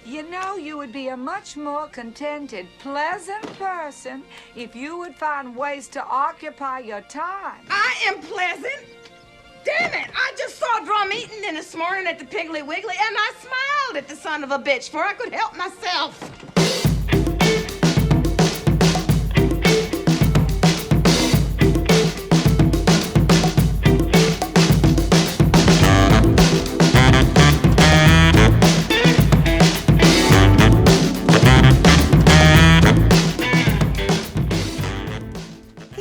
You know, you would be a much more contented, pleasant person if you would find ways to occupy your time. I am pleasant. Damn it! I just saw Drum Eaton this morning at the Piggly Wiggly, and I smiled at the son of a bitch, for I could help myself.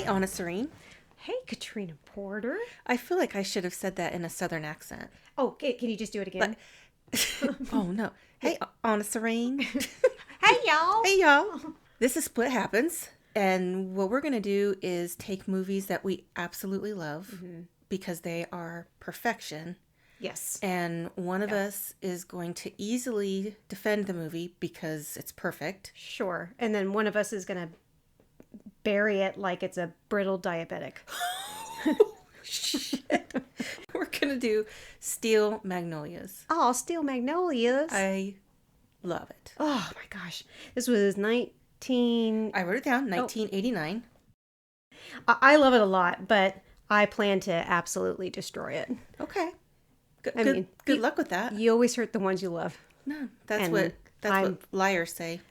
Anna Serene. Hey, Katrina Porter. I feel like I should have said that in a southern accent. Oh, can you just do it again? Oh, no. Hey, Anna Serene. Hey, y'all. Hey, y'all. This is Split Happens. And what we're going to do is take movies that we absolutely love because they are perfection. Yes. And one of us is going to easily defend the movie because it's perfect. Sure. And then one of us is going to bury it like it's a brittle diabetic. Shit. We're going to do Steel Magnolias. Oh, Steel Magnolias. I love it. Oh, my gosh. This was I wrote it down, 1989. I love it a lot, but I plan to absolutely destroy it. Okay. Good luck with that. You always hurt the ones you love. No, that's what liars say.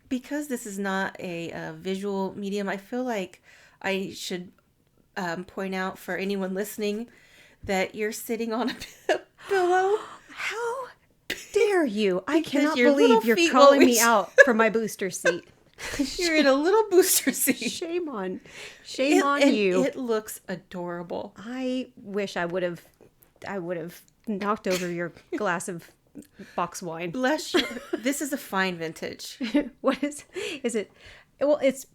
Because this is not a visual medium, I feel like I should point out for anyone listening that you're sitting on a pillow. How dare you? I cannot your believe you're feet calling won't me out for my booster seat. You're in a little booster seat. Shame on And you. It looks adorable. I wish I would have knocked over your glass of box wine. Bless you. This is a fine vintage. What is it? Well, it's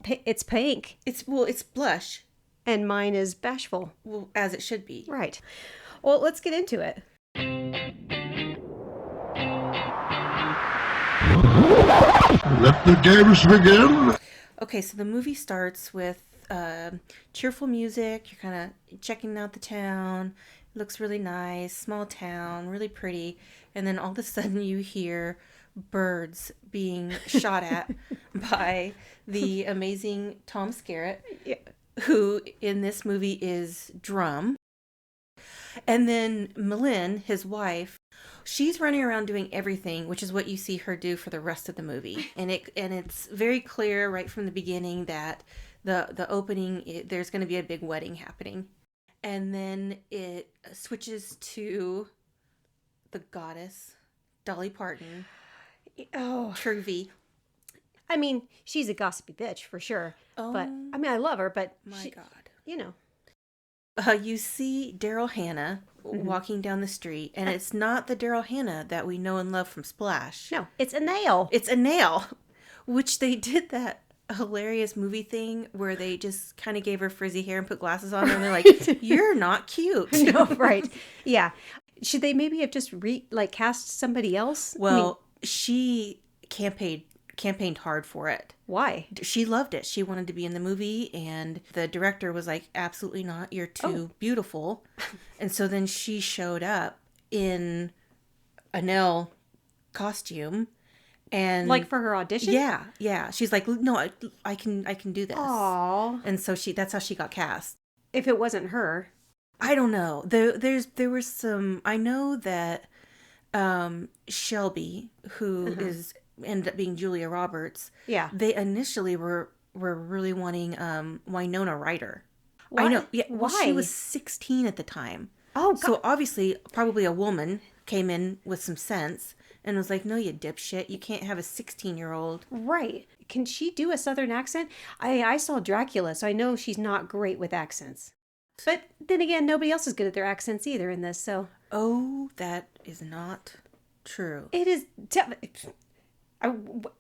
pink. It's blush. And mine is Bashful. Well, as it should be. Right. Well, let's get into it. Let the games begin. Okay, so the movie starts with cheerful music. You're kind of checking out the town. It looks really nice. Small town, really pretty. And then all of a sudden you hear birds being shot at by the amazing Tom Skerritt, who in this movie is Drum. And then Malin, his wife, she's running around doing everything, which is what you see her do for the rest of the movie. And it's very clear right from the beginning that the opening, there's going to be a big wedding happening. And then it switches to the goddess, Dolly Parton. Oh, Truvy. I mean, she's a gossipy bitch for sure. Oh, but I mean, I love her, but my God. You know. You see Daryl Hannah walking down the street, and it's not the Daryl Hannah that we know and love from Splash. No, it's a nail. It's a nail, which they did that hilarious movie thing where they just kind of gave her frizzy hair and put glasses on her, and they're like, "You're not cute." No, right? Yeah. Should they maybe have just cast somebody else? Well, she campaigned hard for it. Why? She loved it. She wanted to be in the movie, and the director was like, absolutely not. You're too beautiful. And so then she showed up in a Nell costume. And like for her audition? Yeah. She's like, no, I can do this. Aww. And so that's how she got cast. If it wasn't her. I don't know. There was some, I know that Shelby, who ended up being Julia Roberts. Yeah. They initially were really wanting Winona Ryder. Why? I know. Yeah. Why? Well, she was 16 at the time. Oh, God. So obviously, probably a woman came in with some sense and was like, no, you dipshit. You can't have a 16-year-old. Right. Can she do a Southern accent? I saw Dracula, so I know she's not great with accents. But then again, nobody else is good at their accents either in this, so. Oh, that is not true. It is.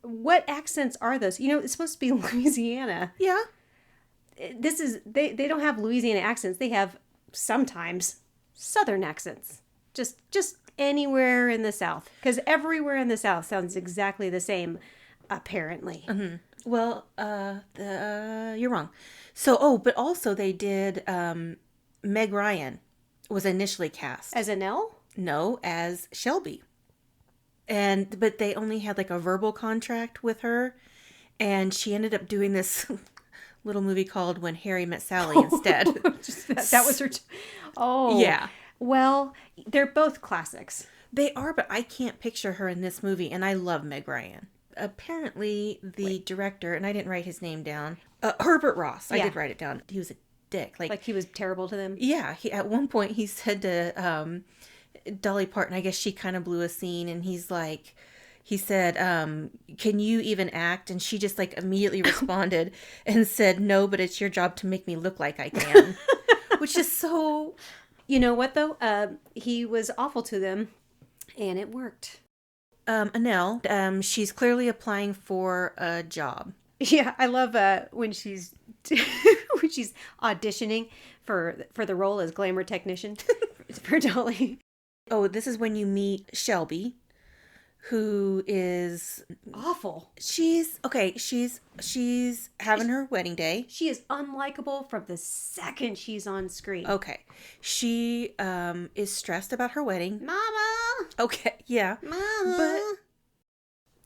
What accents are those? You know, it's supposed to be Louisiana. Yeah. This is, they don't have Louisiana accents. They have sometimes Southern accents. Just anywhere in the South. Because everywhere in the South sounds exactly the same, apparently. Mm-hmm. Well, you're wrong. So, but also they did, Meg Ryan was initially cast. As a Nell? No, as Shelby. But they only had like a verbal contract with her, and she ended up doing this little movie called When Harry Met Sally instead. That was her. Oh. Yeah. Well, they're both classics. They are, but I can't picture her in this movie, and I love Meg Ryan. Apparently, the director, and I didn't write his name down, Herbert Ross. I did write it down. He was a dick. Like he was terrible to them? Yeah. At one point, he said to Dolly Parton, I guess she kind of blew a scene, and he said, can you even act? And she just like immediately responded and said, no, but it's your job to make me look like I can. Which is so... You know what, though? He was awful to them, and it worked. Annelle, she's clearly applying for a job. Yeah, I love when she's when she's auditioning for the role as glamour technician for Dolly. Oh, this is when you meet Shelby, who is awful. She's having her wedding day. She is unlikable from the second she's on screen. Okay. She is stressed about her wedding. Mama! Okay, yeah. Mama!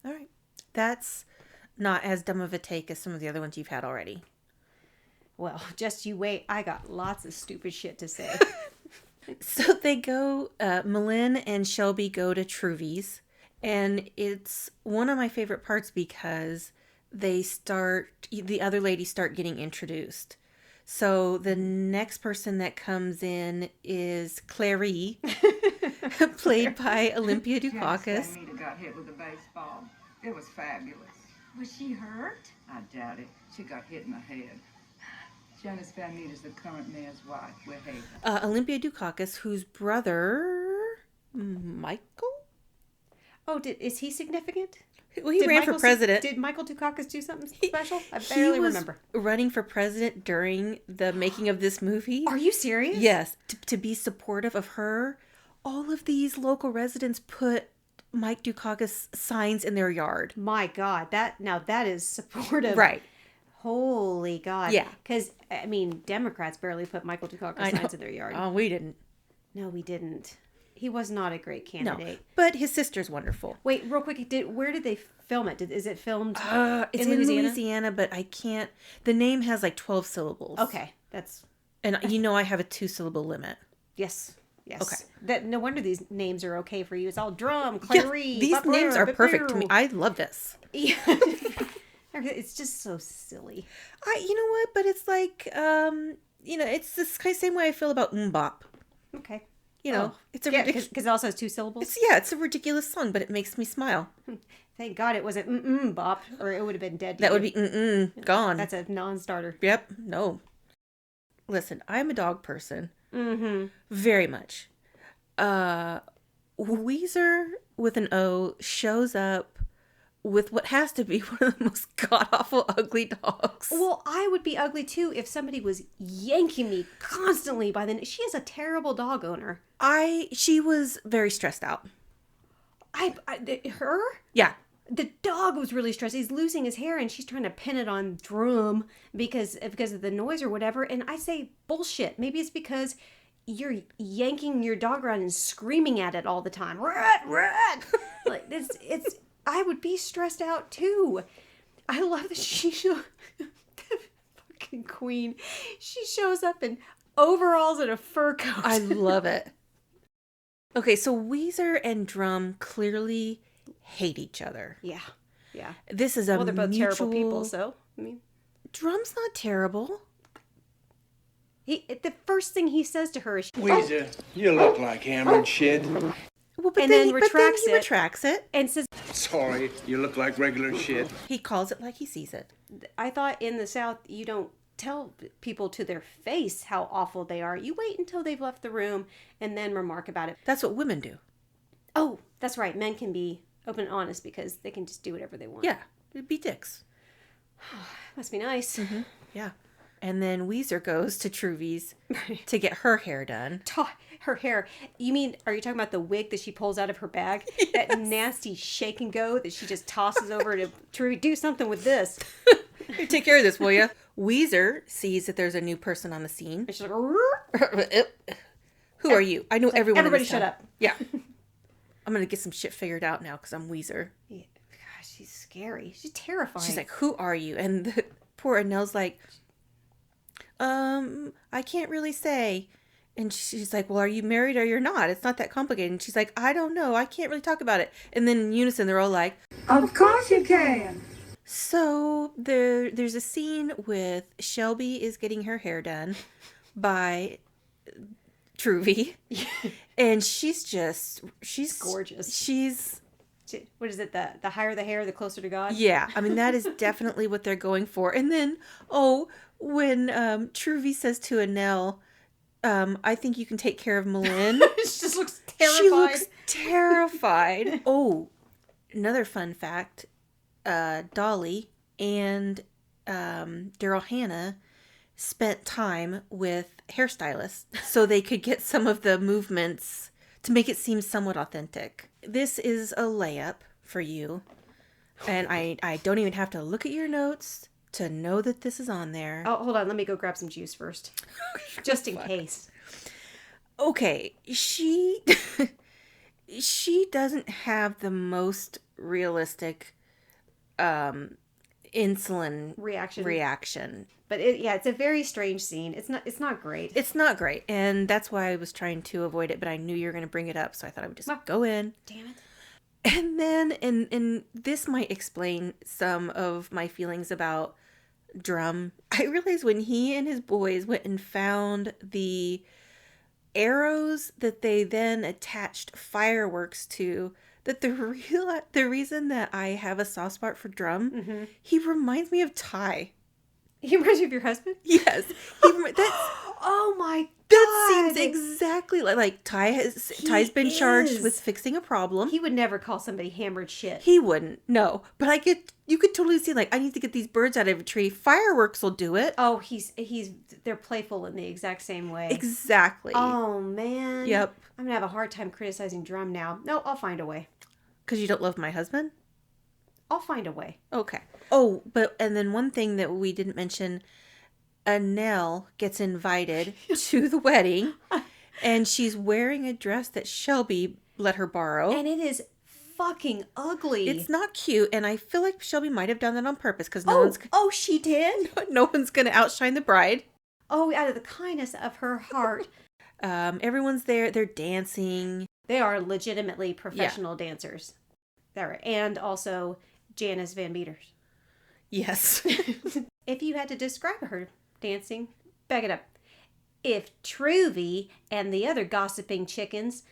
But, all right. That's not as dumb of a take as some of the other ones you've had already. Well, just you wait. I got lots of stupid shit to say. So they go, Malin and Shelby go to Truvy's. And it's one of my favorite parts because the other ladies start getting introduced. So the next person that comes in is Clary, played by Olympia Dukakis. Anita got hit with a baseball. It was fabulous. Was she hurt? I doubt it. She got hit in the head. Janice Van Meet is the current mayor's wife. We're Haven. Olympia Dukakis, whose brother, Michael? Oh, is he significant? Well, he ran for president. Did Michael Dukakis do something special? I barely remember. He was running for president during the making of this movie. Are you serious? Yes. To be supportive of her, all of these local residents put Mike Dukakis signs in their yard. My God, that is supportive. Right. Holy God. Yeah. Because, I mean, Democrats barely put Michael Dukakis signs in their yard. Oh, we didn't. No, we didn't. He was not a great candidate. No, but his sister's wonderful. Wait, real quick, where did they film it? Is it filmed it's in Louisiana, but I can't... The name has like 12 syllables. Okay, that's... And you know I have a 2-syllable limit. Yes. Okay. No wonder these names are okay for you. It's all drum, clary... Yeah, these names are perfect to me. I love this. Yeah. It's just so silly. You know what? But it's like, it's the same way I feel about Bop. Okay. You know, it's a ridiculous... Because it also has 2 syllables? It's a ridiculous song, but it makes me smile. Thank God it wasn't bop, or it would have been dead. That would be gone. That's a non-starter. Yep, no. Listen, I'm a dog person. Mm-hmm. Very much. Weezer with an O shows up with what has to be one of the most god-awful ugly dogs. Well, I would be ugly too if somebody was yanking me constantly by the neck. She is a terrible dog owner. She was very stressed out. Her? Yeah. The dog was really stressed. He's losing his hair and she's trying to pin it on Drum because of the noise or whatever. And I say, bullshit. Maybe it's because you're yanking your dog around and screaming at it all the time. Rat, rat. Like it's I would be stressed out too. I love that the fucking queen. She shows up in overalls and a fur coat. I love it. Okay, so Weezer and Drum clearly hate each other. Yeah. This is a they're both mutual... terrible people, so I mean, Drum's not terrible. The first thing he says to her is, Weezer, you look like hammered shit. Well, but and then retracts it and says, Sorry, you look like regular shit. He calls it like he sees it. I thought in the South you don't tell people to their face how awful they are. You wait until they've left the room and then remark about it. That's what women do. Oh, that's right. Men can be open and honest because they can just do whatever they want. Yeah, be dicks. Must be nice. Mm-hmm. Yeah. And then Weezer goes to Truvy's to get her hair done. Her hair. You mean, are you talking about the wig that she pulls out of her bag? Yes. That nasty shake and go that she just tosses over to Truvy. Do something with this. Take care of this, will ya? Weezer sees that there's a new person on the scene. And she's like, Who are you? I know everyone. Everybody shut up. Yeah. I'm going to get some shit figured out now because I'm Weezer. Yeah. Gosh, she's scary. She's terrifying. She's like, who are you? And the poor Annelle's like, I can't really say. And she's like, well, are you married or you're not? It's not that complicated. And she's like, I don't know. I can't really talk about it. And then in unison, they're all like, Of course you can. so there's a scene with Shelby is getting her hair done by Truvy. And she's gorgeous. She's, what is it? The higher the hair, the closer to God? yeah. I mean, that is definitely what they're going for. And then, when Truvy says to Annelle, I think you can take care of Malin. She just looks terrified. She looks terrified. Oh, another fun fact. Dolly and Daryl Hannah spent time with hairstylists so they could get some of the movements to make it seem somewhat authentic. This is a layup for you. And I don't even have to look at your notes to know that this is on there. Oh, hold on. Let me go grab some juice first. Just in case. Okay, she doesn't have the most realistic insulin reaction. But it's a very strange scene. It's not great. It's not great, and that's why I was trying to avoid it, but I knew you were going to bring it up, so I thought I would just go in. Damn it. And then, and this might explain some of my feelings about Drum. I realized when he and his boys went and found the arrows that they then attached fireworks to, that the reason that I have a soft spot for Drum, he reminds me of Ty. He reminds you of your husband? Yes. Oh my God. That seems exactly like Ty's been charged with fixing a problem. He would never call somebody hammered shit. He wouldn't. No. But you could totally see, like, I need to get these birds out of a tree. Fireworks will do it. Oh, they're playful in the exact same way. Exactly. Oh, man. Yep. I'm going to have a hard time criticizing Drum now. No, I'll find a way. Because you don't love my husband? I'll find a way. Okay. And then one thing that we didn't mention, Annelle gets invited to the wedding, and she's wearing a dress that Shelby let her borrow. And it is fucking ugly. It's not cute, and I feel like Shelby might have done that on purpose, because she did? no one's going to outshine the bride. Oh, out of the kindness of her heart. Everyone's there. They're dancing. They are legitimately professional dancers. And also Janice Van Beeters. Yes. If you had to describe her dancing, back it up. If Truvy and the other gossiping chickens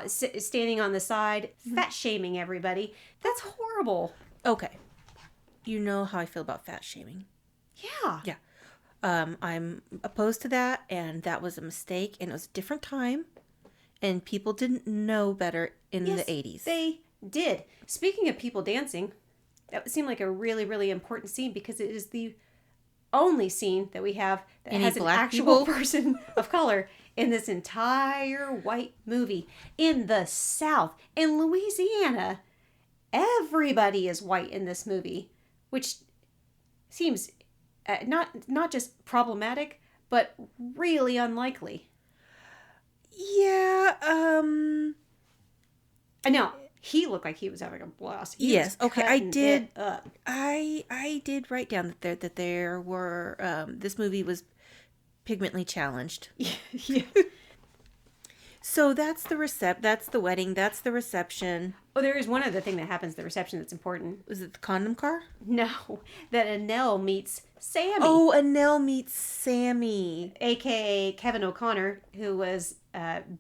standing on the side, fat shaming everybody, that's horrible. Okay. You know how I feel about fat shaming. Yeah. Yeah. I'm opposed to that, and that was a mistake, and it was a different time, and people didn't know better in the 80s. They did. Speaking of people dancing, that seemed like a really, really important scene because it is the only scene that we have that has an actual person of color in this entire white movie. In the South, in Louisiana, everybody is white in this movie, which seems not just problematic, but really unlikely. Yeah, I know. He looked like he was having a blast. Yes. Okay. I did. Up. I did write down that there were this movie was pigmentally challenged. Yeah. So that's the wedding. That's the reception. Oh, there is one other thing that happens at the reception that's important. Was it the condom car? No, that Annelle meets Sammy. Oh, Annelle meets Sammy, a.k.a. Kevin O'Connor, who was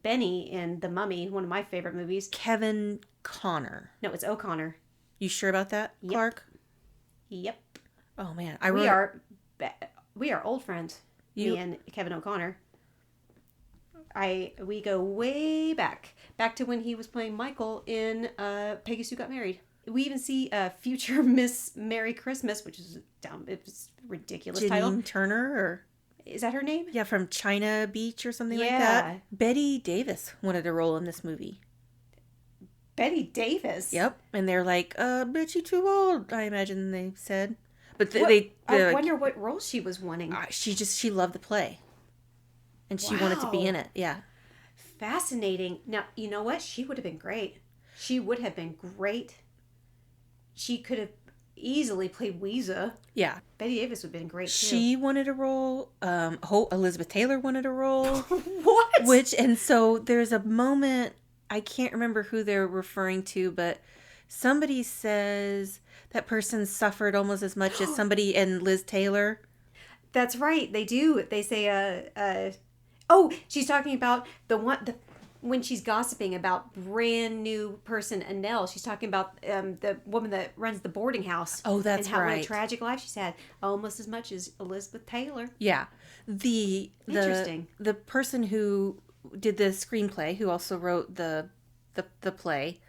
Benny in The Mummy, one of my favorite movies. Kevin Connor. No, it's O'Connor. You sure about that, Yep. Clark? Yep. Oh man, we are old friends. Me and Kevin O'Connor. We go way back to when he was playing Michael in Peggy Sue Got Married. We even see future Miss Merry Christmas, which is it's a ridiculous title. Janine Turner, or is that her name? Yeah, from China Beach or something like that. Betty Davis wanted a role in this movie. Betty Davis. Yep, and they're like, "Bet you too old." I imagine they said, but I wonder what role she was wanting. She loved the play, and she wanted to be in it. Yeah, fascinating. Now you know what? She would have been great. She would have been great. She could have easily played Weezer. Yeah. Betty Davis would have been great, too. She wanted a role. Elizabeth Taylor wanted a role. What? And so there's a moment, I can't remember who they're referring to, but somebody says that person suffered almost as much as somebody in Liz Taylor. That's right. They do. They say, she's talking about when she's gossiping about brand new person Annelle. She's talking about the woman that runs the boarding house. Oh, that's and how, right. What a tragic life she's had, almost as much as Elizabeth Taylor. Yeah. Interesting. The person who did the screenplay, who also wrote the play,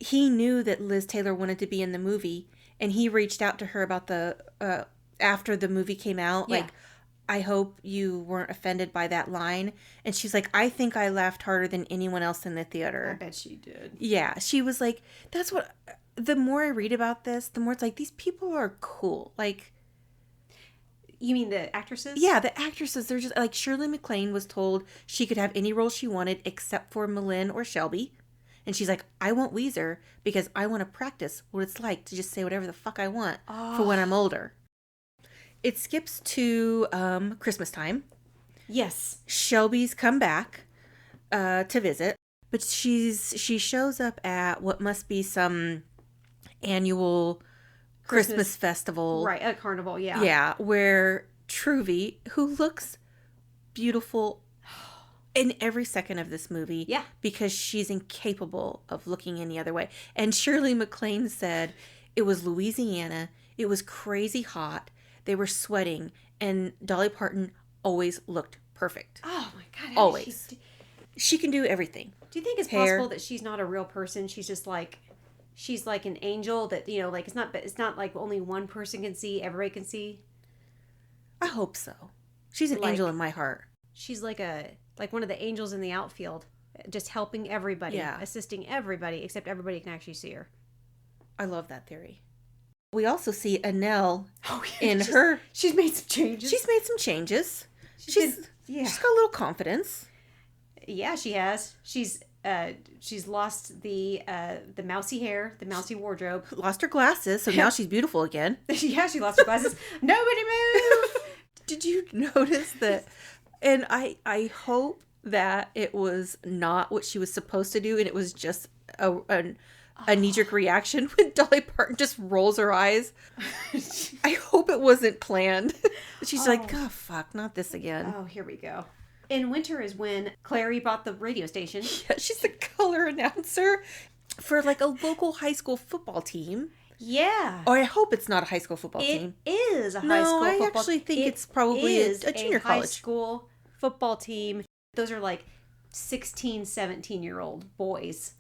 he knew that Liz Taylor wanted to be in the movie, and he reached out to her about the after the movie came out, Yeah. like, I hope you weren't offended by that line. And she's like, I think I laughed harder than anyone else in the theater. I bet she did. Yeah, she was like, that's what, the more I read about this, the more it's like, these people are cool. Like, You mean the actresses? yeah, the actresses, they're just, like, Shirley MacLaine was told she could have any role she wanted except for Malin or Shelby. And she's like, I want Weezer because I want to practice what it's like to just say whatever the fuck I want for when I'm older. It skips to Christmas time. Yes. Shelby's come back to visit, but she shows up at what must be some annual Christmas festival. Right, a carnival, yeah. Yeah, where Truvy, who looks beautiful in every second of this movie, Yeah. because she's incapable of looking any other way. And Shirley MacLaine said it was Louisiana, it was crazy hot, they were sweating, and Dolly Parton always looked perfect. Oh my God. how did Always. she She can do everything. do you think it's Hair. possible that she's not a real person? She's just like, she's like an angel that, like it's not like only one person can see, everybody can see. I hope so. She's an Like- angel in my heart. She's like one of the angels in the outfield, just helping everybody, Yeah. assisting everybody, except everybody can actually see her. I love that theory. We also see Annelle She's made some changes. She's made some changes. She's got a little confidence. Yeah, she has. She's lost the mousy hair, the mousy wardrobe. Lost her glasses, so now she's beautiful again. Yeah, she lost her glasses. Nobody move. Did you notice that? And I hope that it was not what she was supposed to do, and it was just a knee-jerk reaction when Dolly Parton just rolls her eyes. I hope it wasn't planned. She's like, oh, fuck, not this again. Oh, here we go. In winter is when Clary bought the radio station. Yeah, she's the color announcer for like a local high school football team. Yeah. Or I hope it's not a high school football team. It is a high No, school I football actually think it's probably a junior high college. school football team. Those are like 16, 17-year-old boys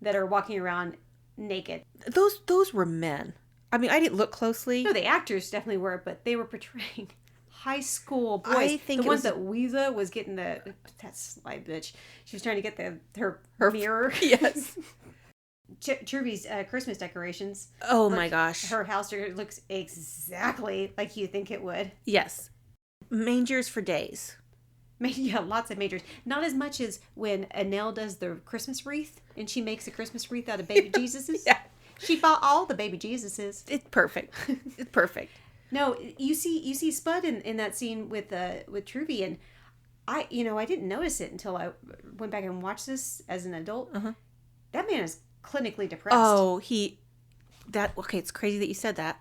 that are walking around naked. Those were men. I mean, I didn't look closely. No, the actors definitely were, but they were portraying high school boys. I think the ones that Weezer was getting that sly bitch. She was trying to get her mirror. Yes. Truby's Christmas decorations. Oh my gosh. Her house looks exactly like you think it would. Yes. Mangers for days. Yeah, lots of majors. Not as much as when Annelle does the Christmas wreath and she makes a Christmas wreath out of baby Jesuses. Yeah. She bought all the baby Jesuses. It's perfect. It's perfect. No, you see Spud in that scene with Truby, and I didn't notice it until I went back and watched this as an adult. Uh-huh. That man is clinically depressed. Oh, okay, it's crazy that you said that.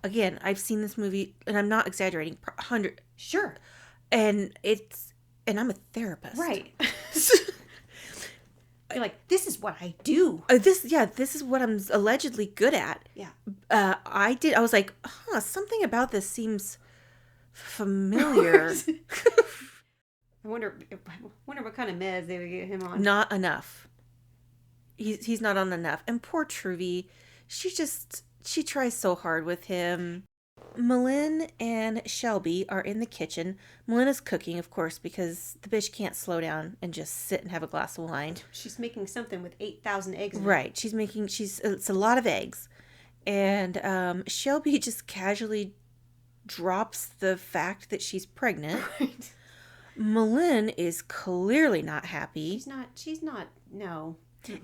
Again, I've seen this movie, and I'm not exaggerating, 100. Sure. And I'm a therapist. Right. You're like, this is what I do. This is what I'm allegedly good at. Yeah. I was like, something about this seems familiar. I wonder what kind of meds they would get him on. Not enough. He's not on enough. And poor Truvy, she tries so hard with him. Malin and Shelby are in the kitchen. Malin is cooking, of course, because the bitch can't slow down and just sit and have a glass of wine. She's making something with 8,000 eggs in it. Right. It's a lot of eggs. And Shelby just casually drops the fact that she's pregnant. Right. Malin is clearly not happy. She's not, no.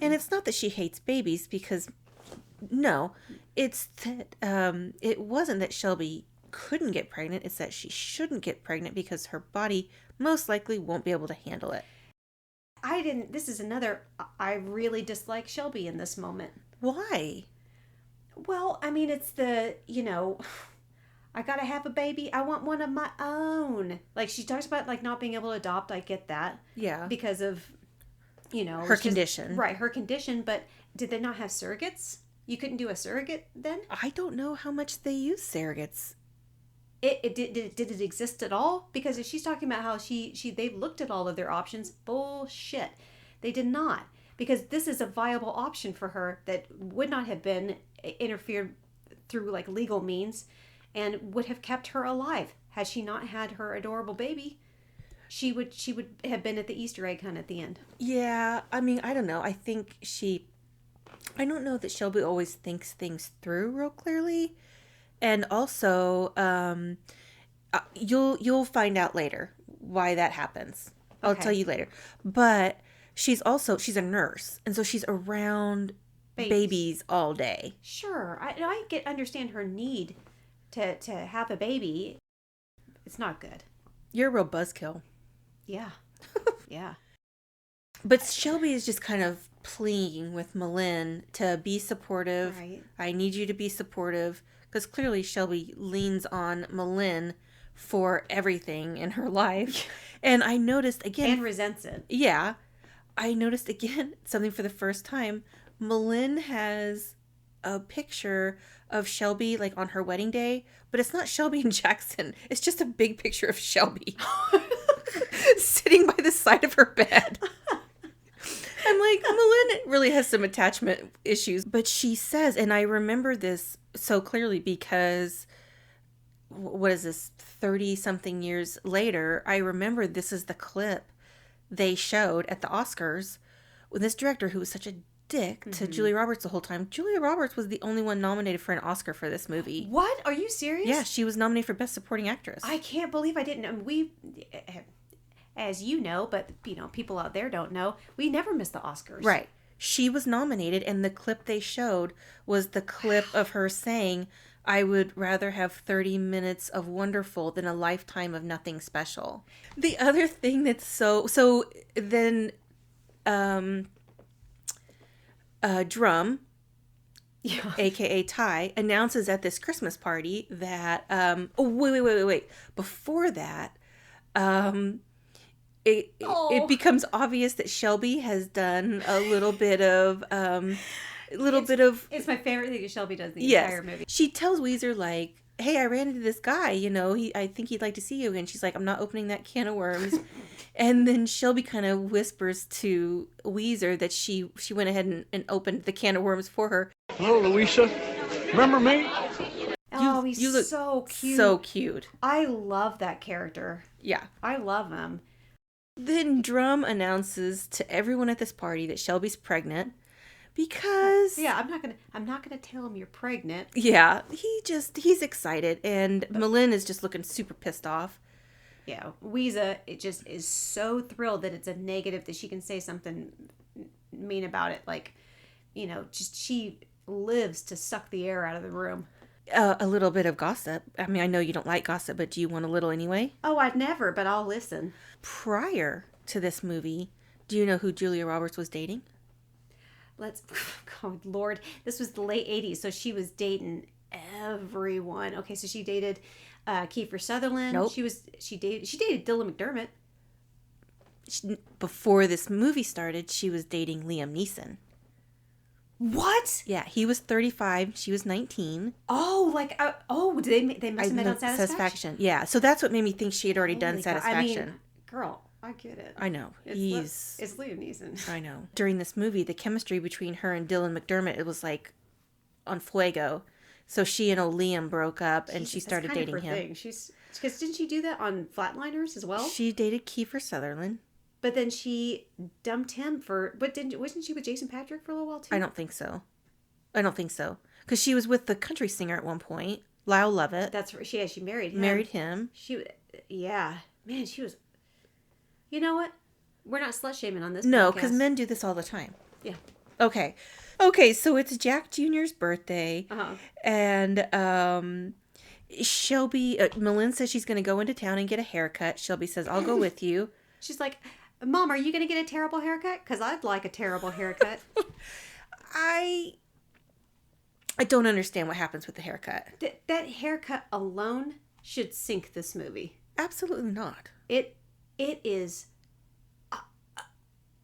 And it's not that she hates babies, because no, it's that it wasn't that Shelby couldn't get pregnant. It's that she shouldn't get pregnant because her body most likely won't be able to handle it. This is another, I really dislike Shelby in this moment. Why? Well, I mean, it's the, I gotta have a baby. I want one of my own. Like, she talks about, like, not being able to adopt. I get that. Yeah. Because of, her condition. Right, her condition. But did they not have surrogates? You couldn't do a surrogate then? I don't know how much they use surrogates. Did it exist at all? Because if she's talking about how they looked at all of their options, bullshit. They did not. Because this is a viable option for her that would not have been interfered through, like, legal means, and would have kept her alive. Had she not had her adorable baby, she would have been at the Easter egg hunt at the end. Yeah, I mean, I don't know. I don't know that Shelby always thinks things through real clearly. And also, you'll find out later why that happens. I'll tell you later. But she's a nurse, and so she's around babies all day. Sure, I understand her need to have a baby. It's not good. You're a real buzzkill. Yeah, yeah. But Shelby is just kind of pleading with Malin to be supportive. Right. I need you to be supportive. Because clearly Shelby leans on Malin for everything in her life. And I noticed again... And resents it. Yeah. I noticed again, something for the first time. Malin has a picture of Shelby, like, on her wedding day. But it's not Shelby and Jackson. It's just a big picture of Shelby. Sitting by the side of her bed. I'm like, Malin really has some attachment issues. But she says, and I remember this so clearly because, what is this, 30-something years later, I remember this is the clip they showed at the Oscars with this director who was such a dick to Julia Roberts the whole time. Julia Roberts was the only one nominated for an Oscar for this movie. What? Are you serious? Yeah, she was nominated for Best Supporting Actress. I can't believe I didn't know. As you know, but people out there don't know, we never miss the Oscars. Right. She was nominated, and the clip they showed was the clip of her saying, I would rather have 30 minutes of wonderful than a lifetime of nothing special. The other thing that's so then Drum, Yeah. aka Ty, announces at this Christmas party that wait. Before that, it becomes obvious that Shelby has done a little bit of It's my favorite thing that Shelby does the entire movie. She tells Weezer, like, hey, I ran into this guy, I think he'd like to see you. And she's like, I'm not opening that can of worms. And then Shelby kind of whispers to Weezer that she went ahead and opened the can of worms for her. Hello, Louisa. Remember me? Oh, he's you look so cute. So cute. I love that character. Yeah. I love him. Then Drum announces to everyone at this party that Shelby's pregnant because... Yeah, I'm not gonna tell him you're pregnant. Yeah, he's excited, and Malin is just looking super pissed off. Yeah, Weeza, it just is so thrilled that it's a negative that she can say something mean about it. Like, just she lives to suck the air out of the room. A little bit of gossip. I mean, I know you don't like gossip, but do you want a little anyway? Oh, I'd never, but I'll listen. Prior to this movie, do you know who Julia Roberts was dating? Oh, Lord. This was the late 80s, so she was dating everyone. Okay, so she dated Kiefer Sutherland. Nope. She dated Dylan McDermott. Before this movie started, she was dating Liam Neeson. What? Yeah, he was 35, she was 19. Oh, they must have met on Satisfaction. Yeah, so that's what made me think she had already done Satisfaction. I mean, girl, I get it. I know. It's Liam Neeson. I know. During this movie, the chemistry between her and Dylan McDermott, it was like on fuego. So she and Liam broke up, and she started dating him. Because didn't she do that on Flatliners as well? She dated Kiefer Sutherland. But then she dumped him wasn't she with Jason Patrick for a little while too? I don't think so. Because she was with the country singer at one point, Lyle Lovett. That's right. She married him. Married him. Man, she was. You know what? We're not slut shaming on this. No, podcast. because men do this all the time. Yeah. Okay. So it's Jack Jr.'s birthday. And Shelby, Malin says she's going to go into town and get a haircut. Shelby says, I'll go with you. She's like, Mom, are you going to get a terrible haircut? Because I'd like a terrible haircut. I don't understand what happens with the haircut. That haircut alone should sink this movie. Absolutely not. It is.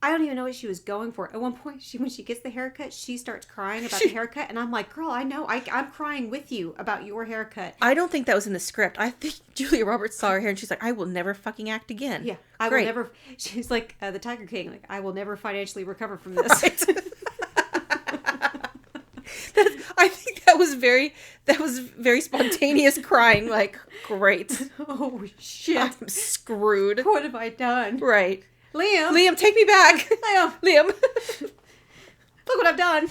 I don't even know what she was going for. At one point, when she gets the haircut, she starts crying about the haircut, and I'm like, "Girl, I know. I'm crying with you about your haircut." I don't think that was in the script. I think Julia Roberts saw her hair, and she's like, "I will never fucking act again." Yeah, I will never. She's like the Tiger King. Like, I will never financially recover from this. Right. I think that was very spontaneous crying. Like, great. Oh shit! I'm screwed. What have I done? Right. Liam, take me back. Liam. Look what I've done.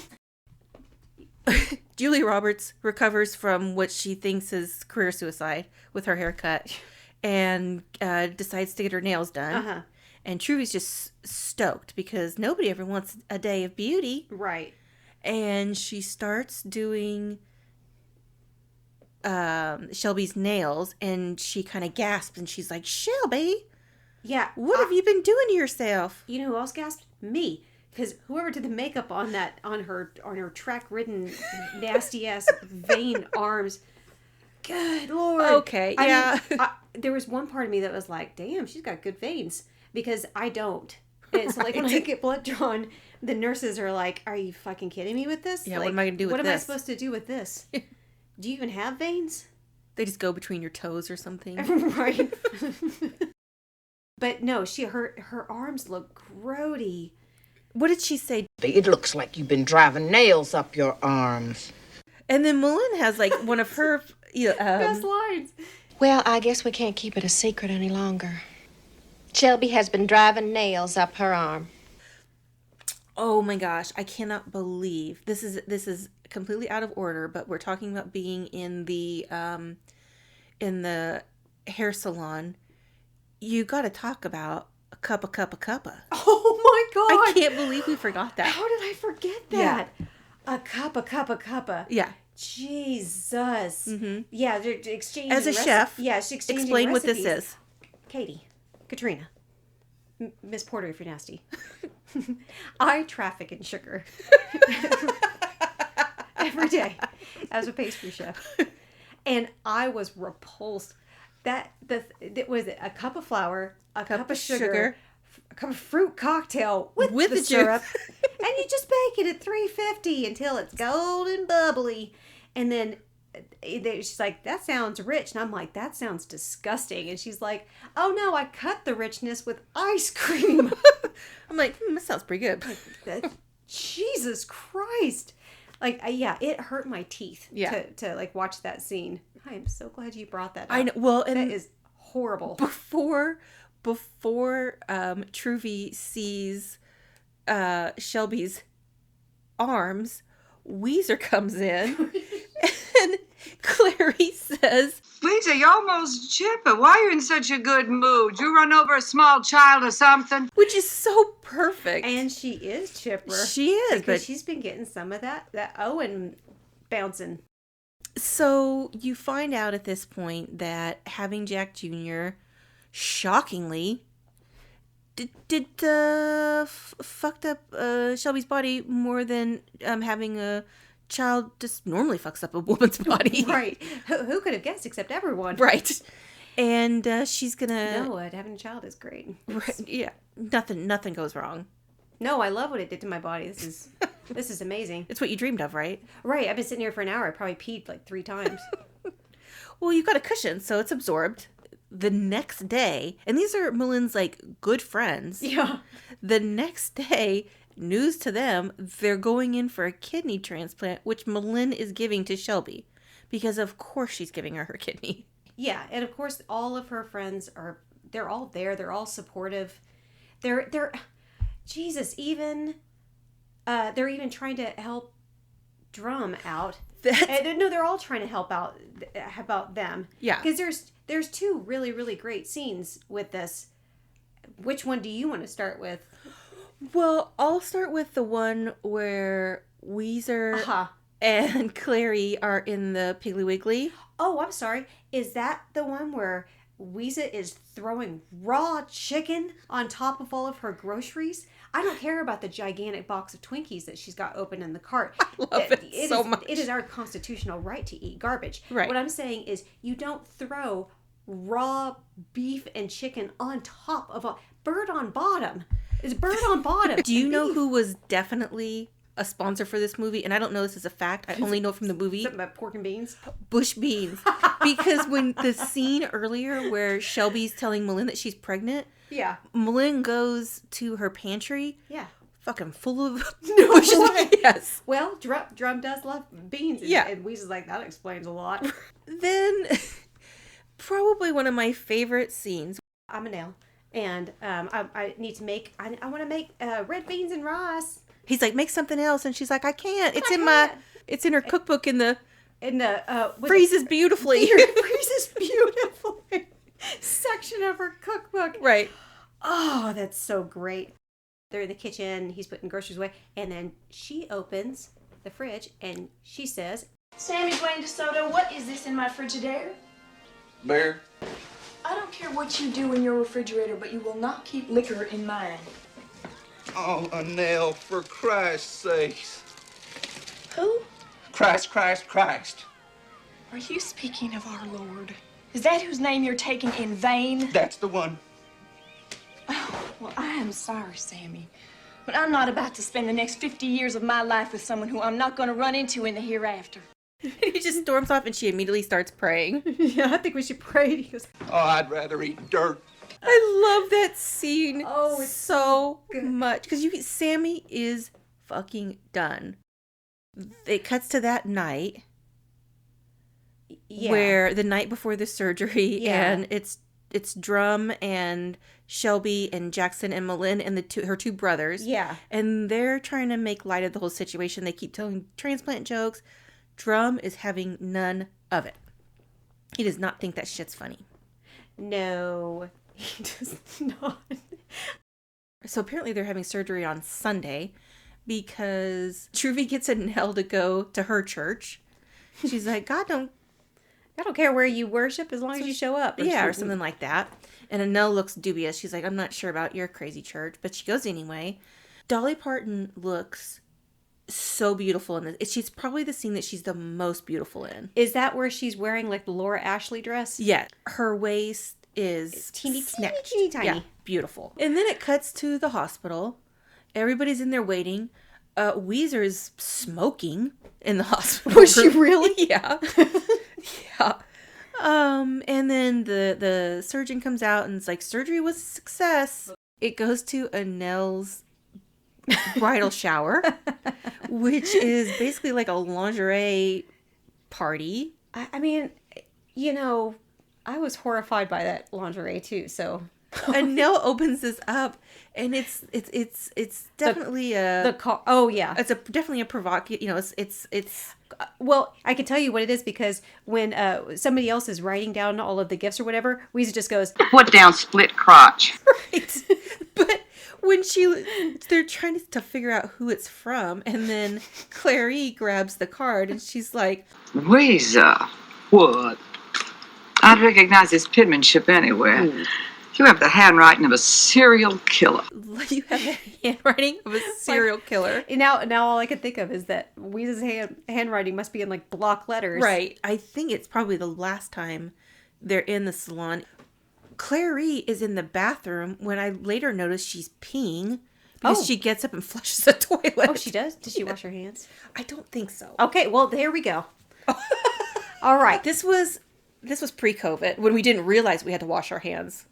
Julia Roberts recovers from what she thinks is career suicide with her haircut and decides to get her nails done. And Truvy's just stoked because nobody ever wants a day of beauty. Right. And she starts doing Shelby's nails, and she kind of gasps, and she's like, Shelby, yeah, what have you been doing to yourself? You know who else gasped? Me. Because whoever did the makeup on her track-ridden, nasty-ass vein arms, good Lord. Okay, yeah. I mean, there was one part of me that was like, damn, she's got good veins. Because I don't. And so, like, when I get blood drawn, the nurses are like, are you fucking kidding me with this? Yeah, like, what am I going to do with this? What am I supposed to do with this? Do you even have veins? They just go between your toes or something. Right. But no, her arms look grody. What did she say? It looks like you've been driving nails up your arms. And then Malin has like one of her best lines. Well, I guess we can't keep it a secret any longer. Shelby has been driving nails up her arm. Oh my gosh, I cannot believe this is completely out of order, but we're talking about being in the hair salon. You got to talk about a cuppa. Oh my god! I can't believe we forgot that. How did I forget that? Yeah. A cuppa. Yeah. Jesus. Mm-hmm. Yeah, they're exchanging. As a chef, yeah, she's exchanging explain recipes. what this is. Katrina, Miss Porter, if you're nasty. I traffic in sugar every day as a pastry chef, and I was repulsed. That was it, a cup of flour, a cup of sugar, a cup of fruit cocktail with the syrup, and you just bake it at 350 until it's golden bubbly, and then she's like, that sounds rich, and I'm like, that sounds disgusting, and she's like, oh no, I cut the richness with ice cream. I'm like, that sounds pretty good. Jesus Christ. Like, yeah, it hurt my teeth to like watch that scene. I am so glad you brought that up. I know. Well, and that is horrible. Before Truvy sees Shelby's arms, Weezer comes in and Clary says, Lisa, you're almost chipper. Why are you in such a good mood? You run over a small child or something? Which is so perfect. And she is chipper. She is, because but she's been getting some of that Owen bouncing. So you find out at this point that having Jack Jr. shockingly did fucked up Shelby's body more than having a child just normally fucks up a woman's body. Right. Who could have guessed except everyone? Right. And she's gonna... No, having a child is great. Right, yeah. Nothing goes wrong. No, I love what it did to my body. This is amazing. It's what you dreamed of, right? Right. I've been sitting here for an hour. I probably peed like 3 times. Well, you've got a cushion, so it's absorbed. The next day, and these are Malin's like good friends. Yeah. The next day, news to them, they're going in for a kidney transplant, which Malin is giving to Shelby. Because of course she's giving her kidney. Yeah, and of course all of her friends they're all there. They're all supportive. Jesus, even they're even trying to help Drum out. No, they're all trying to help out about them. Yeah. Because there's 2 really, really great scenes with this. Which one do you want to start with? Well, I'll start with the one where Weezer Uh-huh. and Clary are in the Piggly Wiggly. Oh, I'm sorry. Is that the one where Weeza is throwing raw chicken on top of all of her groceries? I don't care about the gigantic box of Twinkies that she's got open in the cart. I love it so much. It is our constitutional right to eat garbage. Right. What I'm saying is you don't throw raw beef and chicken on top of a bird on bottom. It's bird on bottom. Do you know who was definitely a sponsor for this movie? And I don't know this is a fact. I only know from the movie. Something about pork and beans? Bush Beans. Because when the scene earlier where Shelby's telling Malin that she's pregnant, Yeah. Malin goes to her pantry, Yeah. fucking full of bushes. Yes. Well, Drum does love beans. And, Yeah. And Weeza's like, that explains a lot. Then, probably one of my favorite scenes. I'm a nail. And I need to make, I want to make red beans and rice. He's like, make something else. And she's like, I can't. It's I in can't. it's in her cookbook in the And freezes beautifully. freezes beautifully section of her cookbook. Right. Oh, that's so great. They're in the kitchen. He's putting groceries away. And then she opens the fridge and she says, Sammy Blaine DeSoto, what is this in my Frigidaire? Bear? I don't care what you do in your refrigerator, but you will not keep liquor in mine. Oh, Nell, for Christ's sakes. Who? Christ, Christ, Christ. Are you speaking of our Lord? Is that whose name you're taking in vain? That's the one. Oh, well, I am sorry, Sammy. But I'm not about to spend the next 50 years of my life with someone who I'm not going to run into in the hereafter. He just storms off and she immediately starts praying. yeah, I think we should pray. He goes, Oh, I'd rather eat dirt. I love that scene Oh, it's so good. much. Because Sammy is fucking done. It cuts to that night. yeah. Where the night before the surgery, Yeah. and it's Drum and Shelby and Jackson and Malin and her two brothers. Yeah. And they're trying to make light of the whole situation. They keep telling transplant jokes. Drum is having none of it. He does not think that shit's funny. No, he does not. So apparently they're having surgery on Sunday because Truvy gets a Nell to go to her church. She's like, I don't care where you worship as long as you show up. or something like that. And Annelle looks dubious. She's like, I'm not sure about your crazy church, but she goes anyway. Dolly Parton looks so beautiful in this. She's probably the scene that she's the most beautiful in. Is that where she's wearing like the Laura Ashley dress? Yeah, her waist is Teeny, snatched. teeny, tiny. Yeah, beautiful. And then it cuts to the hospital. Everybody's in there waiting. Weezer's smoking in the hospital. Was she really? Yeah. Yeah. And then the surgeon comes out and it's like, surgery was a success. It goes to Annelle's bridal shower, which is basically like a lingerie party. I mean, I was horrified by that lingerie too. So Annelle opens this up, and it's definitely the car. Oh yeah, it's definitely a provocative. It's Well, I can tell you what it is because when somebody else is writing down all of the gifts or whatever, Weezer just goes, "Put down split crotch." right. But when they're trying to figure out who it's from, and then Clary grabs the card, and she's like, "Weezer, what? I'd recognize his penmanship anywhere. You have the handwriting of a serial killer." You have the handwriting of a serial killer. Now all I can think of is that Weezer's handwriting must be in like block letters. Right. I think it's probably the last time they're in the salon. Clary is in the bathroom when I later notice she's peeing because she gets up and flushes the toilet. Oh, she does? Does she wash her hands? I don't think so. Okay, well, there we go. All right. This was pre-COVID when we didn't realize we had to wash our hands.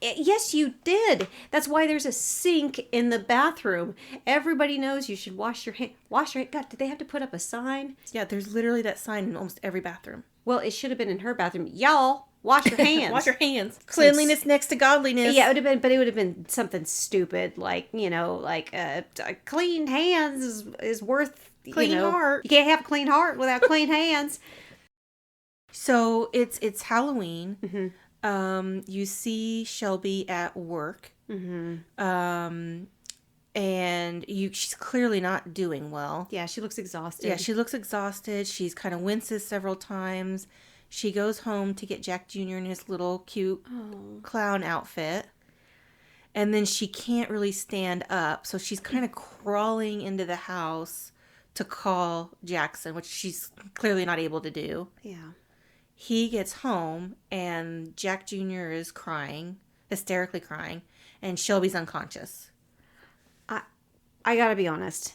Yes, you did. That's why there's a sink in the bathroom. Everybody knows you should wash your hands. God, did they have to put up a sign? Yeah, there's literally that sign in almost every bathroom. Well, it should have been in her bathroom. Y'all, wash your hands. Wash your hands. Cleanliness next to godliness. Yeah, it would have been something stupid like, clean hands is worth Clean heart. You can't have a clean heart without clean hands. So it's Halloween. Mm-hmm. You see Shelby at work. Mm-hmm. and she's clearly not doing well. Yeah, she looks exhausted. Yeah, she looks exhausted. She's kind of winces several times. She goes home to get Jack Jr. in his little cute clown outfit. And then she can't really stand up. So she's kind of crawling into the house to call Jackson, which she's clearly not able to do. Yeah. He gets home and Jack Jr. is crying, hysterically crying, and Shelby's unconscious. I gotta be honest.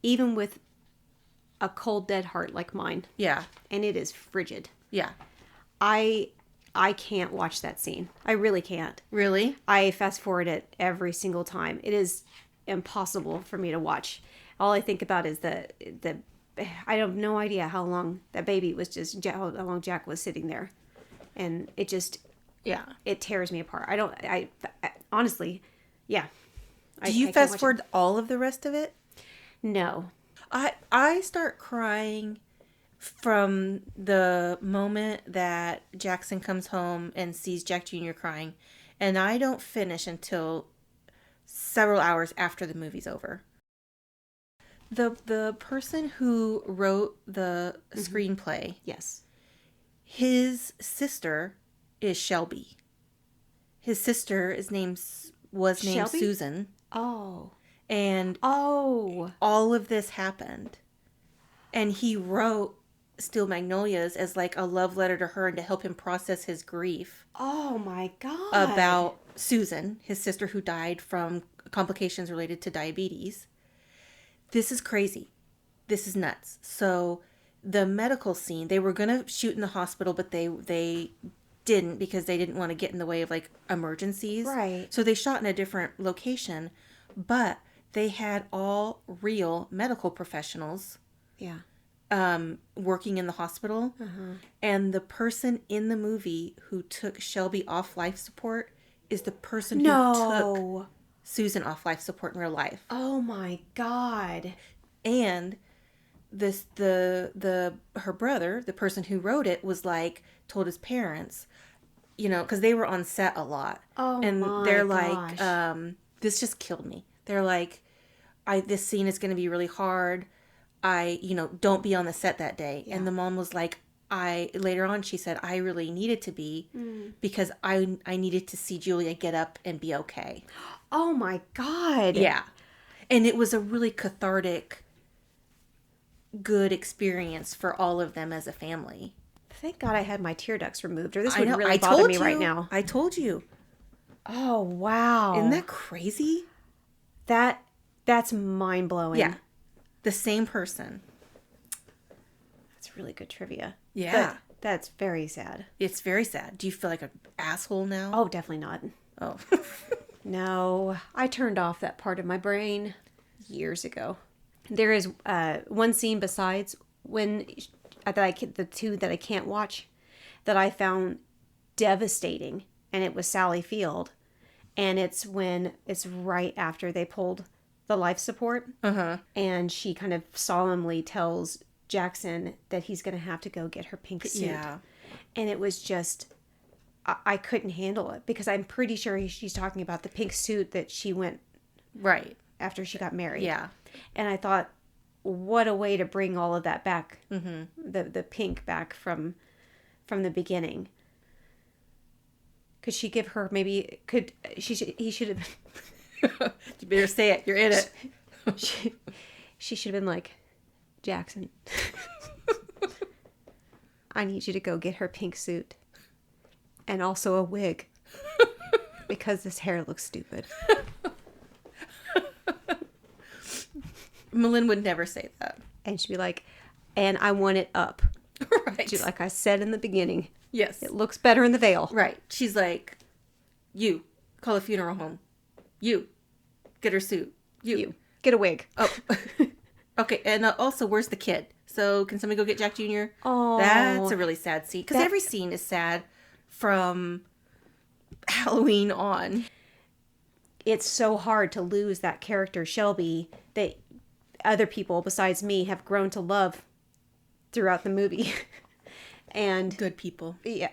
Even with a cold, dead heart like mine. Yeah. And it is frigid. Yeah. I can't watch that scene. I really can't. Really? I fast forward it every single time. It is impossible for me to watch. All I think about is the I have no idea how long that baby was how long Jack was sitting there. And it just, yeah, it tears me apart. I honestly, yeah. Do you fast forward all of the rest of it? No. I start crying from the moment that Jackson comes home and sees Jack Jr. crying, and I don't finish until several hours after the movie's over. The person who wrote the screenplay, yes, his sister is Shelby. His sister was named Shelby? Susan. Oh. And all of this happened. And he wrote Steel Magnolias as like a love letter to her and to help him process his grief. Oh my God. About Susan, his sister who died from complications related to diabetes. This is crazy. This is nuts. So the medical scene, they were going to shoot in the hospital, but they didn't because they didn't want to get in the way of like emergencies. Right. So they shot in a different location, but they had all real medical professionals. Yeah. Working in the hospital. And the person in the movie who took Shelby off life support is the person who took Susan off life support in real life. Oh my God. And her brother, the person who wrote it, was like, told his parents, because they were on set a lot. Oh, and my they're gosh. like, this just killed me. They're like, this scene is going to be really hard. Don't be on the set that day. Yeah. And the mom was like, later on she said, I really needed to be because I needed to see Julia get up and be okay. Oh my God. Yeah. And it was a really cathartic, good experience for all of them as a family. Thank God I had my tear ducts removed, or this would really bother me right now. I told you. Oh, wow. Isn't that crazy? That's mind-blowing. Yeah. The same person. That's really good trivia. Yeah. But that's very sad. It's very sad. Do you feel like an asshole now? Oh, definitely not. Oh. No. I turned off that part of my brain years ago. There is one scene besides the two that I can't watch that I found devastating, and it was Sally Field. And it's right after they pulled the life support. And she kind of solemnly tells Jackson that he's going to have to go get her pink suit. Yeah. And it was just, I couldn't handle it because I'm pretty sure she's talking about the pink suit that she went right after she got married. Yeah. And I thought, what a way to bring all of that back, the pink back from the beginning. Could she give her he should have... You better say it. You're in it. She should have been like, Jackson, I need you to go get her pink suit. And also a wig. Because this hair looks stupid. Malin would never say that. And she'd be like, and I want it up. Right. Like I said in the beginning. Yes. It looks better in the veil. Right. She's like, you, call a funeral home. You, get her suit. You. Get a wig. Oh. Okay, and also, where's the kid? So, can somebody go get Jack Jr.? Oh. That's a really sad scene. Because every scene is sad from Halloween on. It's so hard to lose that character, Shelby, that other people besides me have grown to love throughout the movie. And good people. Yeah,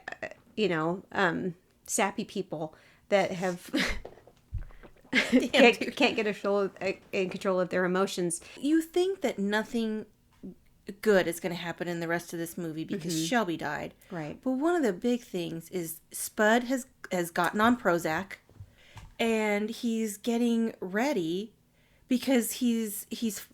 sappy people that have can't get in control of their emotions. You think that nothing good is going to happen in the rest of this movie because Shelby died. Right. But one of the big things is Spud has gotten on Prozac, and he's getting ready because he's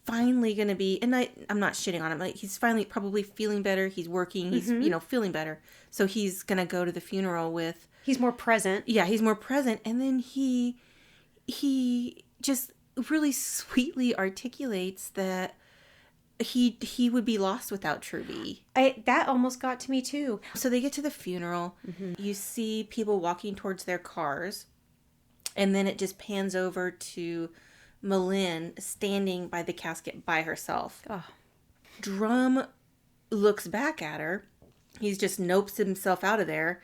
finally going to be, and I'm not shitting on him, like he's finally probably feeling better. He's working. He's, feeling better. So he's going to go to the funeral with... He's more present. Yeah, he's more present. And then he just really sweetly articulates that he would be lost without Truby. That almost got to me too. So they get to the funeral. You see people walking towards their cars. And then it just pans over to Malin standing by the casket by herself. Oh. Drum looks back at her. He's just nopes himself out of there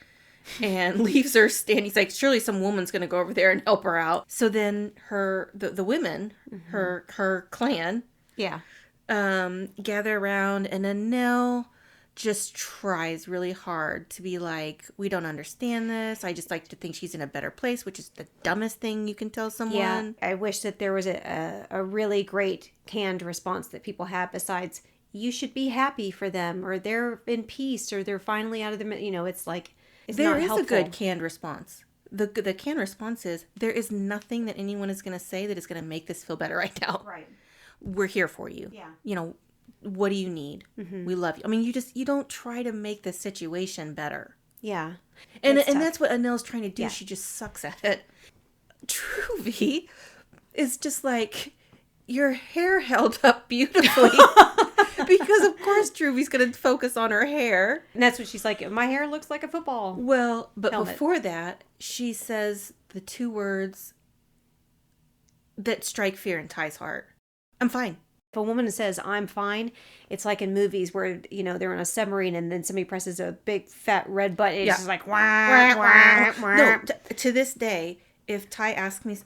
and leaves her standing. He's like, surely some woman's going to go over there and help her out. So then the women, her clan, gather around, and Annelle just tries really hard to be like, we don't understand this. I just like to think she's in a better place, which is the dumbest thing you can tell someone. Yeah, I wish that there was a really great canned response that people have besides, you should be happy for them, or they're in peace, or they're finally out of the, it's like, it's there not is helpful. a good canned response. The canned response is, there is nothing that anyone is going to say that is going to make this feel better right now. Right. We're here for you. Yeah. What do you need? We love you. I mean, you don't try to make the situation better. Yeah. And that's what Annelle's trying to do. Yeah. She just sucks at it. Truvy is just like, your hair held up beautifully. Because of course Truvy's going to focus on her hair. And that's what she's like, my hair looks like a football. Well, but helmet. Before that, she says the two words that strike fear in Ty's heart. I'm fine. If a woman says, I'm fine, it's like in movies where, they're in a submarine and then somebody presses a big fat red button. It's just like, wah, wah, wah. No, to this day, if Ty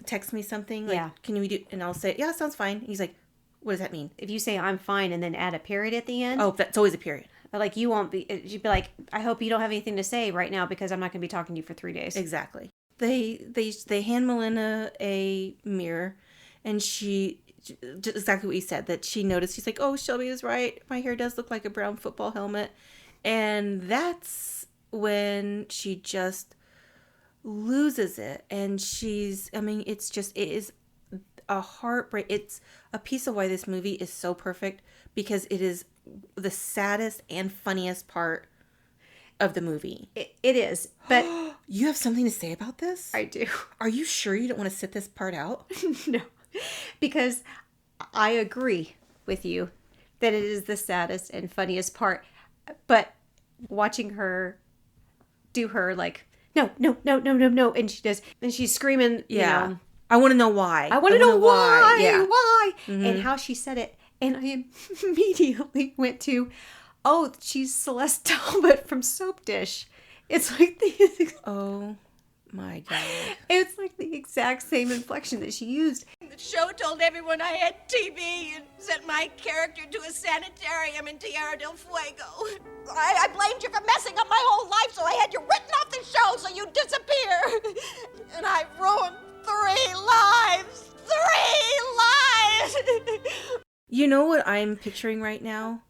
texts me something, like, can we do, and I'll say, yeah, sounds fine. He's like, what does that mean? If you say, I'm fine, and then add a period at the end. Oh, that's always a period. Like, you won't be, you'd be like, I hope you don't have anything to say right now because I'm not going to be talking to you for 3 days. Exactly. They hand Melina a mirror, and she, just exactly what you said, that she noticed. She's like, oh, Shelby is right. My hair does look like a brown football helmet. And that's when she just loses it. And it is a heartbreak. It's a piece of why this movie is so perfect, because it is the saddest and funniest part of the movie. It is. But you have something to say about this? I do. Are you sure you don't want to sit this part out? No. Because I agree with you that it is the saddest and funniest part. But watching her do her like, no. And she does, and she's screaming, I want to know why. I want to know why. Yeah. Why? Mm-hmm. And how she said it. And I immediately went to, oh, she's Celeste Talbot from Soap Dish. It's like the... Oh my God. It's like the exact same inflection that she used. The show told everyone I had TB and sent my character to a sanitarium in Tierra del Fuego. I blamed you for messing up my whole life, so I had you written off the show so you'd disappear. And I ruined 3 lives. 3 lives! You know what I'm picturing right now?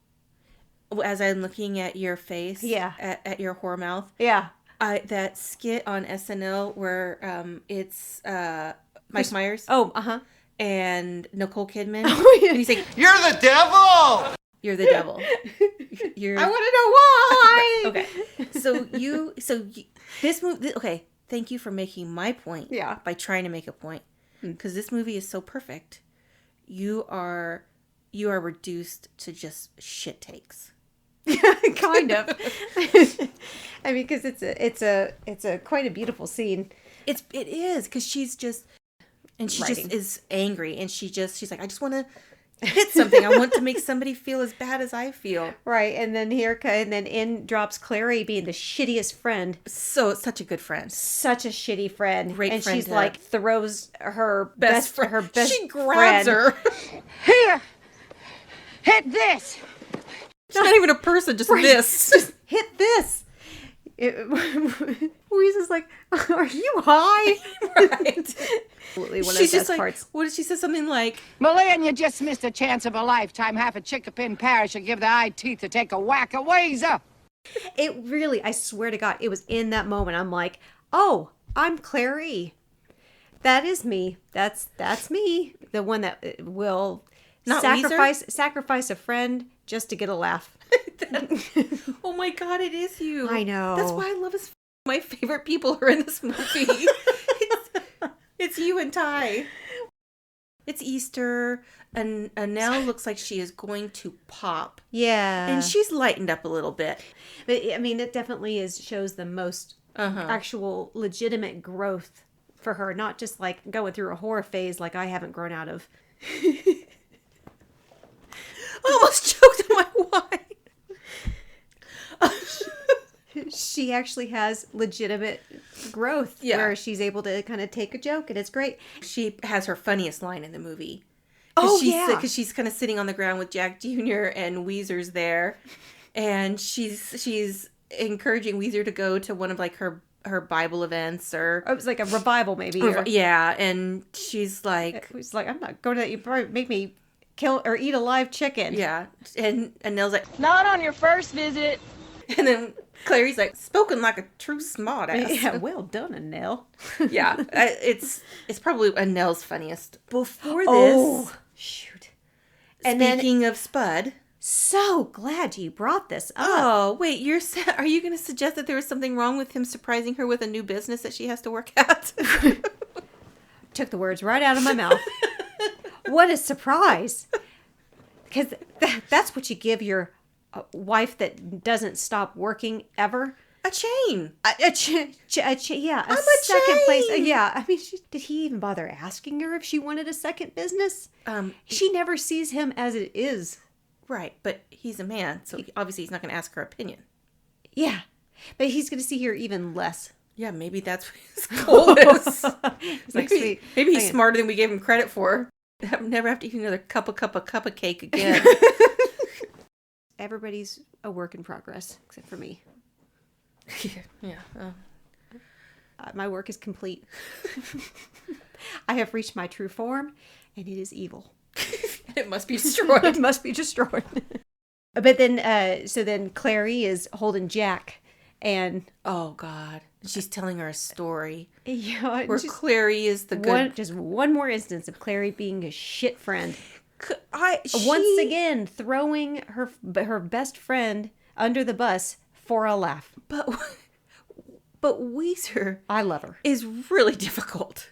As I'm looking at your face. Yeah. At your whore mouth. Yeah. That skit on SNL where it's Mike Myers. Oh, uh-huh. And Nicole Kidman. Oh, yeah. And he's like, You're the devil! You're the devil. I want to know why! Okay. So this movie, okay, thank you for making my point. Yeah. By trying to make a point. Because this movie is so perfect. You are reduced to just shit takes. Kind of. I mean, because it's a quite a beautiful scene. It is, because she's just, and she Writing. just is angry, and she's like, I just want to hit something. I want to make somebody feel as bad as I feel. Right, and then in drops Clary being the shittiest friend. So such a good friend, such a shitty friend. Great and friend. She's like throws her best friend. Her best. She grabs her. Here, hit this. It's not even a person, just this. Just hit this. Louise is like, are you high? Right. Absolutely one of She's the just best like, parts. what did she say? Something like, Malayan, you just missed a chance of a lifetime. Half a chickapin parish should give the eye teeth to take a whack of Weezer. It really, I swear to God, it was in that moment. I'm like, oh, I'm Clary. That is me. That's me. The one that will Not sacrifice a friend just to get a laugh. oh my God, it is you. I know. That's why I love his. My favorite people are in this movie. it's you and Ty. It's Easter, and Annelle looks like she is going to pop. Yeah. And she's lightened up a little bit. But, I mean, it definitely shows the most actual legitimate growth for her, not just like going through a horror phase like I haven't grown out of. I almost choked on my wine. She actually has legitimate growth where she's able to kind of take a joke, and it's great. She has her funniest line in the movie. Yeah. Because she's kind of sitting on the ground with Jack Jr. and Weezer's there. And she's encouraging Weezer to go to one of like her Bible events or... It was like a revival maybe. Yeah, and she's like... I'm not going to... You probably make me kill or eat a live chicken. Yeah, and Nell's like... Not on your first visit. And then Clary's like, spoken like a true smartass. Yeah, well done, Annelle. Yeah, it's probably Annelle's funniest. Before this... Oh, shoot. And speaking of Spud... So glad you brought this up. Oh, wait, are you going to suggest that there was something wrong with him surprising her with a new business that she has to work at? Took the words right out of my mouth. What a surprise. Because that's what you give your wife that doesn't stop working ever. A chain. Yeah, a second place. Yeah, I mean, did he even bother asking her if she wanted a second business? She never sees him as it is. Right, but he's a man, so obviously he's not going to ask her opinion. Yeah, but he's going to see her even less. Yeah, maybe that's what his goal is. maybe he's smarter than we gave him credit for. Never have to eat another cup of cake again. Everybody's a work in progress, except for me. Yeah. My work is complete. I have reached my true form, and it is evil. It must be destroyed. It must be destroyed. But then, then Clary is holding Jack, and oh God, she's telling her a story. Yeah, where Clary is the good. Just one more instance of Clary being a shit friend. Once again, throwing her best friend under the bus for a laugh. But Weezer, I love her, is really difficult.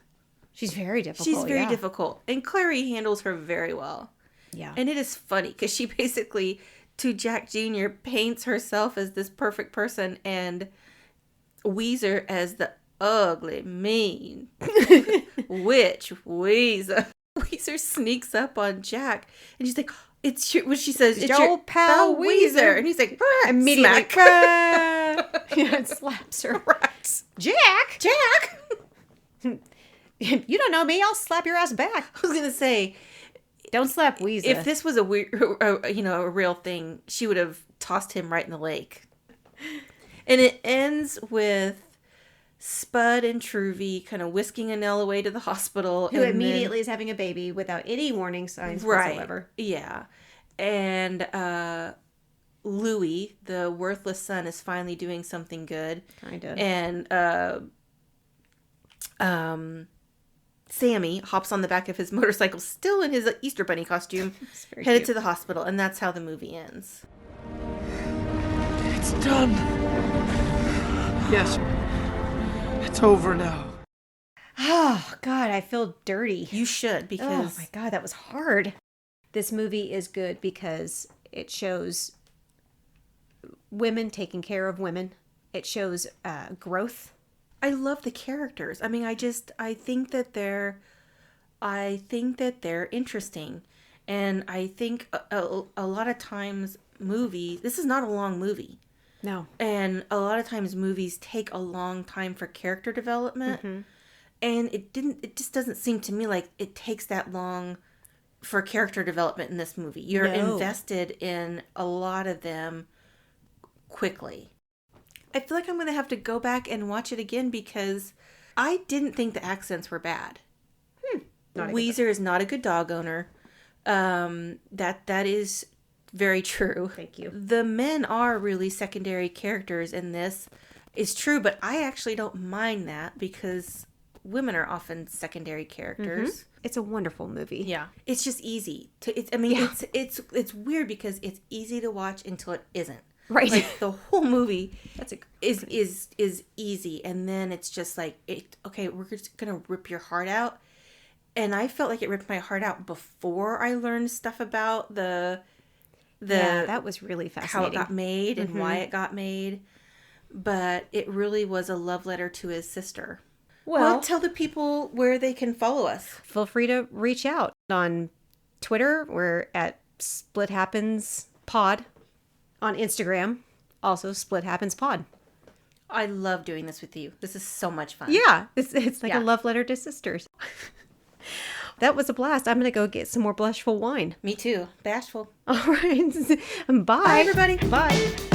She's very difficult. She's very difficult. And Clary handles her very well. Yeah. And it is funny because she basically, to Jack Jr., paints herself as this perfect person and Weezer as the ugly, mean witch Weezer. Weezer sneaks up on Jack and she's like, it's your, what she says, it's your pal Weezer. And he's like, immediately, and slaps her. Right. Jack! You don't know me. I'll slap your ass back. I was gonna say, don't slap Weezer. If this was a real thing, she would have tossed him right in the lake. And it ends with Spud and Truvy kind of whisking Annelle away to the hospital, who immediately is having a baby without any warning signs whatsoever. Yeah, and Louis, the worthless son, is finally doing something good. Kind of. And Sammy hops on the back of his motorcycle, still in his Easter Bunny costume, headed to the hospital, and that's how the movie ends. It's done. Yes. It's over now. Oh, God, I feel dirty. You should, because... Oh, my God, that was hard. This movie is good because it shows women taking care of women. It shows growth. I love the characters. I mean, I think that they're interesting. And I think a lot of times this is not a long movie. No. And a lot of times movies take a long time for character development. Mm-hmm. And it just doesn't seem to me like it takes that long for character development in this movie. You're invested in a lot of them quickly. I feel like I'm going to have to go back and watch it again because I didn't think the accents were bad. Weezer is not a good dog owner. That is very true. Thank you. The men are really secondary characters in this. Is true, but I actually don't mind that because women are often secondary characters. It's a wonderful movie. Yeah, it's just easy to. It's weird because it's easy to watch until it isn't. Right. Like the whole movie is easy, and then it's just like okay, we're just gonna rip your heart out. And I felt like it ripped my heart out before I learned stuff about the that was really fascinating. How it got made and why it got made. But it really was a love letter to his sister. Well, tell the people where they can follow us. Feel free to reach out on Twitter. We're at Split Happens Pod. On Instagram, also Split Happens Pod. I love doing this with you. This is so much fun. Yeah, it's like a love letter to sisters. That was a blast. I'm going to go get some more Bashful wine. Me too. Bashful. All right. Bye. Bye, everybody. Bye.